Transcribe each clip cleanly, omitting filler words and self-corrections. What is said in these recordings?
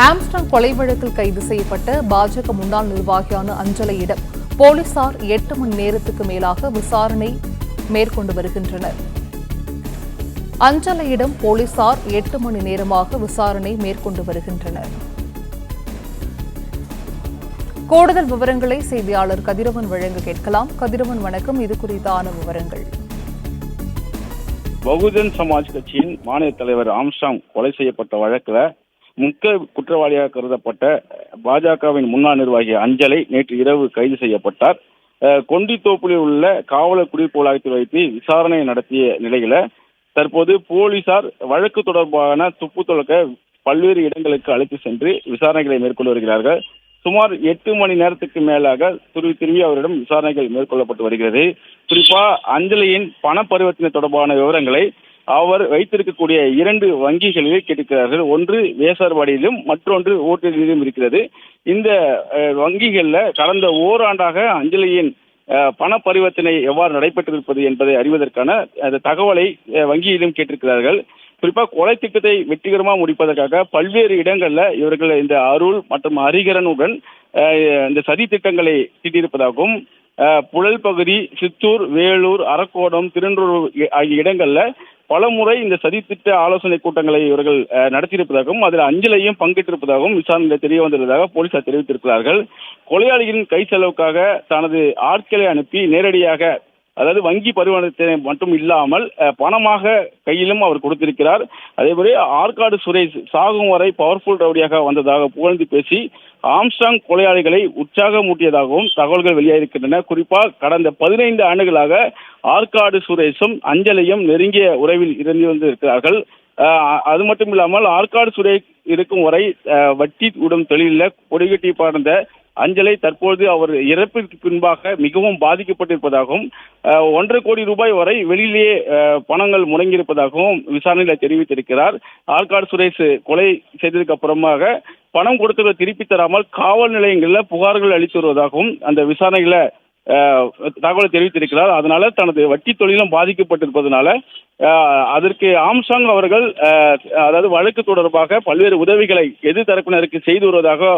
Armstrong கொலை வழக்கில் கைது செய்யப்பட்ட பாஜக முன்னாள் நிர்வாகியான அஞ்சலையிடம் போலீசார் 8 மணி நேரத்துக்கு மேலாக விசாரணை மேற்கொண்டு வருகின்றனர். அஞ்சலையிடம் போலீசார் 8 மணி நேரமாக விசாரணை மேற்கொண்டு வருகின்றனர். கூடுதல் விவரங்களை செய்தியாளர் கதிரவன் வழங்க கேட்கலாம். கதிரவன், வணக்கம். இது குறித்தான விவரங்கள். பகுஜன் சமாஜ் கட்சியின் மாநில தலைவர் ஆம்ஸ்ட்ராங் கொலை செய்யப்பட்ட வழக்கில் முக்கிய குற்றவாளியாக கருதப்பட்ட பாஜகவின் முன்னாள் நிர்வாகி அஞ்சலை நேற்று இரவு கைது செய்யப்பட்டார். கொண்டித்தோப்பில் உள்ள காவலர் குடியிருப்பு வளாகத்தில் வைத்து விசாரணை நடத்திய நிலையில தற்போது போலீசார் வழக்கு தொடர்பான துப்பு துலக்க பல்வேறு இடங்களுக்கு அழைத்து சென்று விசாரணைகளை மேற்கொண்டு வருகிறார்கள். சுமார் 8 மணி நேரத்துக்கு மேலாக திரும்பி அவரிடம் விசாரணைகள் மேற்கொள்ளப்பட்டு வருகிறது. குறிப்பா அஞ்சலியின் பண பரிவர்த்தனை தொடர்பான விவரங்களை அவர் வைத்திருக்கக்கூடிய 2 வங்கிகளிலே கேட்டிருக்கிறார்கள். ஒன்று வேசர்வாடியிலும் மற்றொன்று ஓட்டலிலும் இருக்கிறது. இந்த வங்கிகளில் கடந்த ஓராண்டாக அஞ்சலியின் பண பரிவர்த்தனை எவ்வாறு நடைபெற்றிருப்பது என்பதை அறிவதற்கான அந்த தகவலை வங்கியிலும் கேட்டிருக்கிறார்கள். குறிப்பாக கொலை திட்டத்தை வெற்றிகரமாக முடிப்பதற்காக பல்வேறு இடங்கள்ல இவர்கள் இந்த அருள் மற்றும் ஹரிகரனுடன் இந்த சதி திட்டங்களை தீட்டியிருப்பதாகவும் புழல் பகுதி, சித்தூர், வேலூர், அரக்கோணம், திருநூர் ஆகிய இடங்கள்ல பல முறை இந்த சதி திட்ட ஆலோசனை கூட்டங்களை இவர்கள் நடத்தியிருப்பதாகவும் அதில் அஞ்சலையும் பங்கேற்றிருப்பதாகவும் விசாரணையில் தெரிய வந்துள்ளதாக போலீசார் தெரிவித்திருக்கிறார்கள். கொலையாளியின் கை செலவுக்காக தனது ஆட்களை அனுப்பி நேரடியாக, அதாவது வங்கி பரிவர்த்தனை மட்டும் இல்லாமல் பணமாக கையிலும் அவர் கொடுத்திருக்கிறார். அதேபோல ஆற்காடு சுரேஷ் சாகும் வரை பவர்ஃபுல் ரவுடியாக வந்ததாக புகழ்ந்து பேசி ஆம்ஸ்ட்ராங் கொலையாளிகளை உற்சாகமூட்டியதாகவும் தகவல்கள் வெளியாகிருக்கின்றன. குறிப்பாக கடந்த 15 ஆண்டுகளாக ஆற்காடு சுரேஷும் அஞ்சலையும் நெருங்கிய உறவில் இருந்து வந்திருக்கிறார்கள். அது மட்டும் இல்லாமல் ஆற்காடு சுரேஷ் இருக்கும் வரை வட்டி விடும் தொழிலில் கொடிகட்டி பார்ந்த அஞ்சலை தற்போது அவர் இறப்பிற்கு பின்பாக மிகவும் பாதிக்கப்பட்டிருப்பதாகவும் 1.5 கோடி ரூபாய் வரை வெளியிலேயே பணங்கள் முடங்கியிருப்பதாகவும் விசாரணையில் தெரிவித்திருக்கிறார். ஆற்காடு சுரேஷ் கொலை செய்ததுக்கு அப்புறமாக பணம் கொடுத்ததை திருப்பி தராமல் காவல் நிலையங்களில் புகார்கள் அளித்து வருவதாகவும் அந்த விசாரணைகளை தகவலை தெரிவித்திருக்கிறார். அதனால தனது வட்டி தொழிலும் பாதிக்கப்பட்டிருப்பதனால அதற்கு ஆம்ஸ்ட்ராங் அவர்கள் அதாவது வழக்கு தொடர்பாக பல்வேறு உதவிகளை எதிர் தரப்பினருக்கு செய்து வருவதாக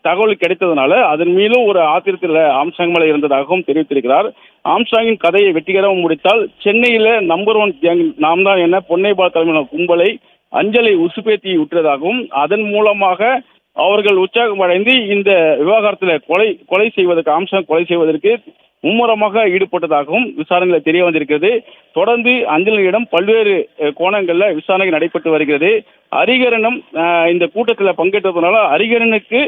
தகவல் கிடைத்ததுனால அதன் மீதும் ஒரு ஆத்திரத்தில் ஆம்ஸ்ட்ராங் மேலே இருந்ததாகவும் தெரிவித்திருக்கிறார். ஆம்ஸ்ட்ராங்கின் கதையை வெற்றிகரமாக முடித்தால் சென்னையில் நம்பர் 1 கேங் நாம் தான் என பொன்னைபால் தலைமையிலான கும்பலை அஞ்சலை உசுப்பேத்தி விட்டதாகவும் அதன் மூலமாக அவர்கள் உற்சாகம் அடைந்து இந்த விவகாரத்தில் கொலை செய்வதற்கு ஆம்ஸ்ட்ராங் கொலை செய்வதற்கு மும்முரமாக ஈடுபட்டதாகவும் விசாரணையில் தெரிய வந்திருக்கிறது. தொடர்ந்து அஞ்சலியிடம் பல்வேறு கோணங்களில் விசாரணை நடைபெற்று வருகிறது. ஹரிகரனும் இந்த கூட்டத்தில் பங்கேற்றதுனால ஹரிகரனுக்கு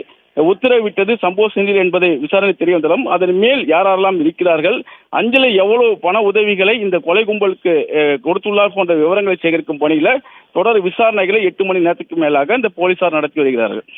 உத்தரவிட்டது சம்பவ செந்தில் என்பதை விசாரணை தெரிய வந்தாலும் அதன் மேல் யாரெல்லாம் இருக்கிறார்கள், அஞ்சலை எவ்வளவு பண உதவிகளை இந்த கொலை கும்பலுக்கு கொடுத்துள்ளார் போன்ற விவரங்களை சேகரிக்கும் பணியில் தொடர் விசாரணைகளை 8 மணி நேரத்துக்கு மேலாக இந்த போலீசார் நடத்தி வருகிறார்கள்.